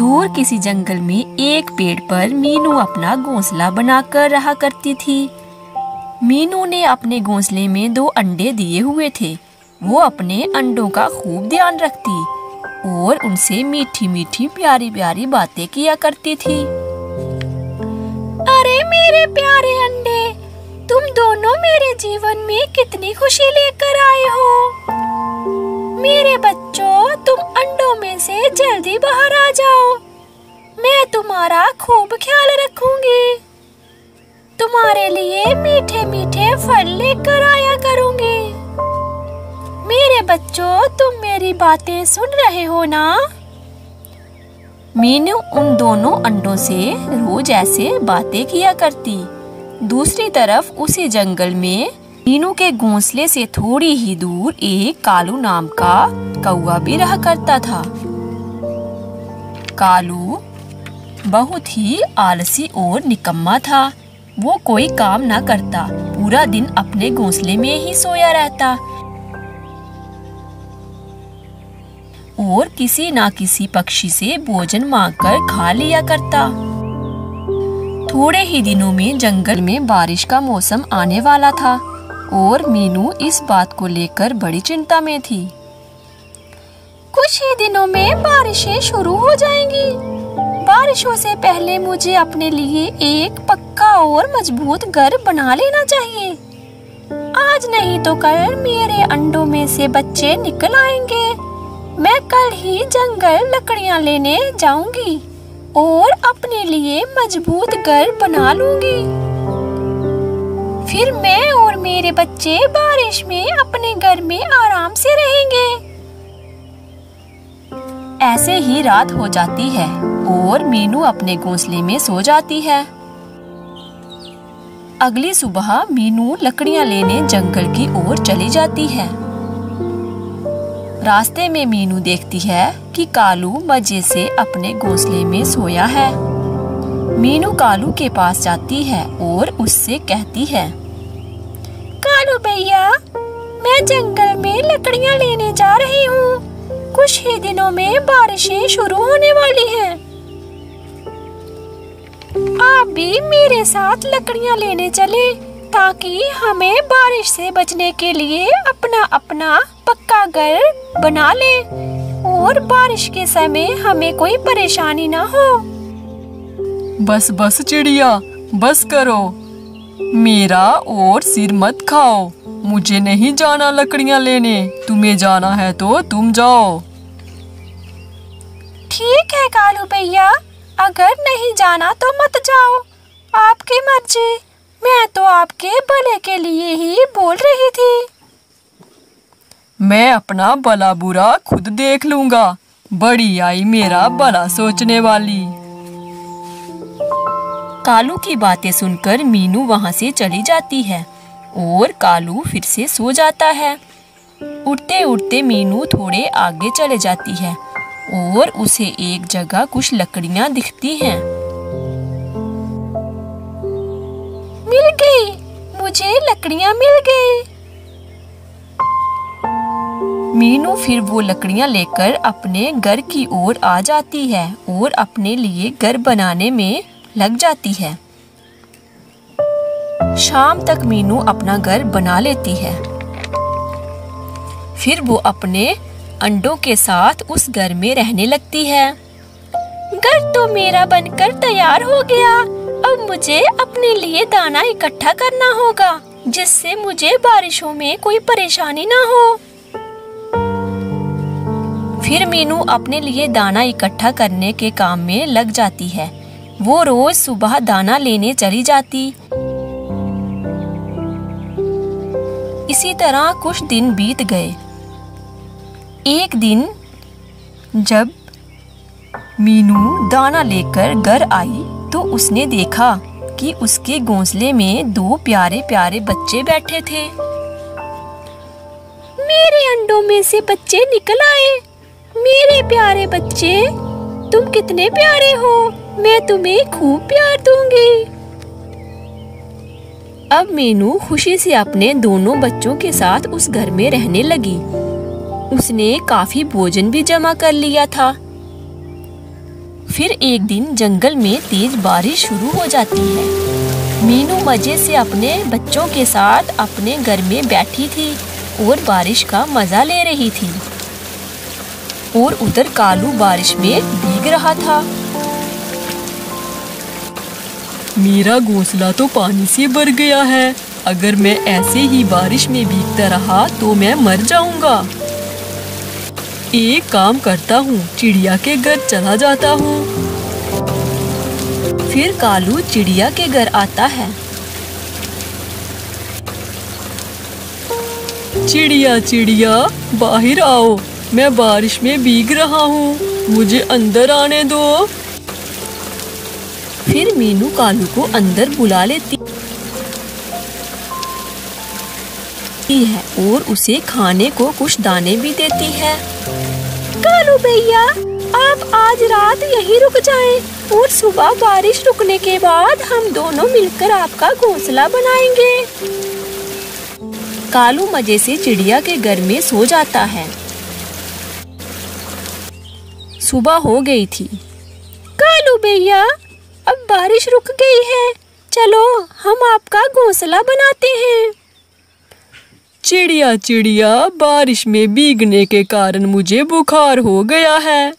दूर किसी जंगल में एक पेड़ पर मीनू अपना घोंसला बनाकर रहा करती थी। मीनू ने अपने घोंसले में 2 अंडे दिए हुए थे। वो अपने अंडों का खूब ध्यान रखती और उनसे मीठी मीठी प्यारी प्यारी बातें किया करती थी। अरे मेरे प्यारे अंडे, तुम दोनों मेरे जीवन में कितनी खुशी लेकर आए हो। मेरे बच्चों, तुम अंडों में से जल्दी बाहर आ जाओ। मैं तुम्हारा खूब ख्याल रखूंगी। तुम्हारे लिए मीठे मीठे फल लेकर आया करूंगी। मेरे बच्चों, तुम मेरी बातें सुन रहे हो ना? मीनू उन दोनों अंडों से रोज ऐसे बातें किया करती। दूसरी तरफ उसी जंगल में मीनू के घोंसले से थोड़ी ही दूर एक कालू नाम का कौवा भी रहा करता था। कालू बहुत ही आलसी और निकम्मा था। वो कोई काम ना करता, पूरा दिन अपने घोंसले में ही सोया रहता और किसी ना किसी पक्षी से भोजन मांगकर खा लिया करता। थोड़े ही दिनों में जंगल में बारिश का मौसम आने वाला था और मीनू इस बात को लेकर बड़ी चिंता में थी। कुछ ही दिनों में बारिशें शुरू हो जाएंगी। बारिशों से पहले मुझे अपने लिए एक पक्का और मजबूत घर बना लेना चाहिए। आज नहीं तो कल मेरे अंडों में से बच्चे निकल आएंगे। मैं कल ही जंगल लकड़ियां लेने जाऊंगी और अपने लिए मजबूत घर बना लूंगी। फिर मैं और मेरे बच्चे बारिश में अपने घर में आराम से रहेंगे। ऐसे ही रात हो जाती है और मीनू अपने घोंसले में सो जाती है। अगली सुबह मीनू लकड़ियां लेने जंगल की ओर चली जाती है। रास्ते में मीनू देखती है कि कालू मजे से अपने घोंसले में सोया है। मीनू कालू के पास जाती है और उससे कहती है, कालू भैया, मैं जंगल में लकड़ियां लेने जा रही हूँ। कुछ ही दिनों में बारिशें शुरू होने वाली हैं। आप भी मेरे साथ लकड़ियां लेने चले ताकि हमें बारिश से बचने के लिए अपना अपना पक्का घर बना ले और बारिश के समय हमें कोई परेशानी ना हो। बस बस चिड़िया, बस करो। मेरा और सिर मत खाओ। मुझे नहीं जाना लकड़ियां लेने। तुम्हें जाना है तो तुम जाओ। ठीक है कालू भैया, अगर नहीं जाना तो मत जाओ। आपकी मर्जी। मैं तो आपके भले के लिए ही बोल रही थी। मैं अपना भला बुरा खुद देख लूंगा। बड़ी आई मेरा भला सोचने वाली। कालू की बातें सुनकर मीनू वहां से चली जाती है और कालू फिर से सो जाता है। उठते उठते मीनू थोड़े आगे चले जाती है और उसे एक जगह कुछ लकड़ियां दिखती हैं। मिल गई, मुझे लकड़ियां मिल गई। मीनू फिर वो लकड़ियां लेकर अपने घर की ओर आ जाती है और अपने लिए घर बनाने में लग जाती है। शाम तक मीनू अपना घर बना लेती है। फिर वो अपने अंडों के साथ उस घर में रहने लगती है। घर तो मेरा बनकर तैयार हो गया। अब मुझे अपने लिए दाना इकट्ठा करना होगा जिससे मुझे बारिशों में कोई परेशानी ना हो। फिर मीनू अपने लिए दाना इकट्ठा करने के काम में लग जाती है। वो रोज सुबह दाना लेने चली जाती। इसी तरह कुछ दिन बीत गए। एक दिन जब मीनू दाना लेकर घर आई तो उसने देखा कि उसके घोंसले में 2 प्यारे प्यारे बच्चे बैठे थे। मेरे अंडों में से बच्चे निकल आए। मेरे प्यारे बच्चे, तुम कितने प्यारे हो। मैं तुम्हें खूब प्यार दूंगी। अब मीनू खुशी से अपने दोनों बच्चों के साथ उस घर में रहने लगी। उसने काफी भोजन भी जमा कर लिया था। फिर एक दिन जंगल में तेज बारिश शुरू हो जाती है। मीनू मजे से अपने बच्चों के साथ अपने घर में बैठी थी और बारिश का मजा ले रही थी। और उधर कालू बारिश में भीग रहा था। मेरा घोंसला तो पानी से भर गया है। अगर मैं ऐसे ही बारिश में भीगता रहा तो मैं मर जाऊंगा। एक काम करता हूँ, चिड़िया के घर चला जाता हूँ। फिर कालू चिड़िया के घर आता है। चिड़िया चिड़िया बाहर आओ, मैं बारिश में भीग रहा हूँ, मुझे अंदर आने दो। फिर मीनू कालू को अंदर बुला लेती है और उसे खाने को कुछ दाने भी देती है। कालू भैया, आप आज रात यहीं रुक जाएं और सुबह बारिश रुकने के बाद हम दोनों मिलकर आपका घोंसला बनाएंगे। कालू मजे से चिड़िया के घर में सो जाता है। सुबह हो गई थी। कालू भैया, अब बारिश रुक गई है, चलो हम आपका घोंसला बनाते हैं। चिड़िया चिड़िया बारिश में भीगने के कारण मुझे बुखार हो गया है।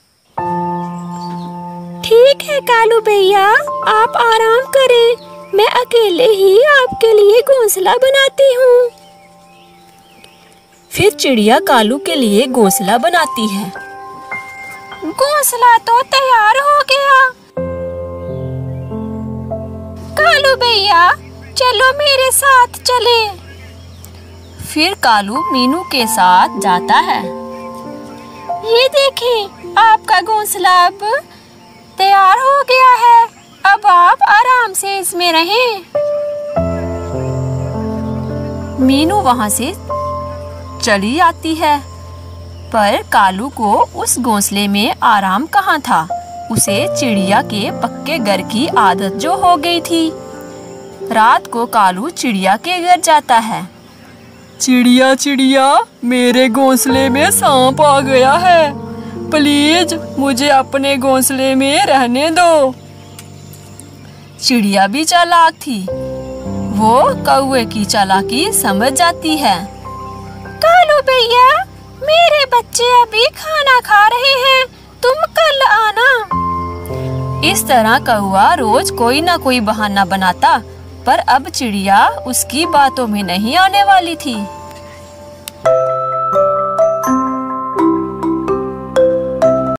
ठीक है कालू भैया, आप आराम करें, मैं अकेले ही आपके लिए घोंसला बनाती हूँ। फिर चिड़िया कालू के लिए घोंसला बनाती है। घोंसला तो तैयार हो गया। कालू भैया, चलो मेरे साथ चले। फिर कालू मीनू के साथ जाता है। ये देखें, आपका घोंसला अब तैयार हो गया है। अब आप आराम से इसमें रहें। मीनू वहां से चली आती है, पर कालू को उस घोंसले में आराम कहाँ था। उसे चिड़िया के पक्के घर की आदत जो हो गई थी। रात को कालू चिड़िया के घर जाता है। चिड़िया चिड़िया, मेरे घोंसले में सांप आ गया है, प्लीज मुझे अपने घोंसले में रहने दो। चिड़िया भी चालाक थी, वो कौवे की चालाकी समझ जाती है। कालू भैया, मेरे बच्चे अभी खाना खा रहे हैं, तुम कल आना। इस तरह कौवा रोज कोई ना कोई बहाना बनाता, पर अब चिड़िया उसकी बातों में नहीं आने वाली थी।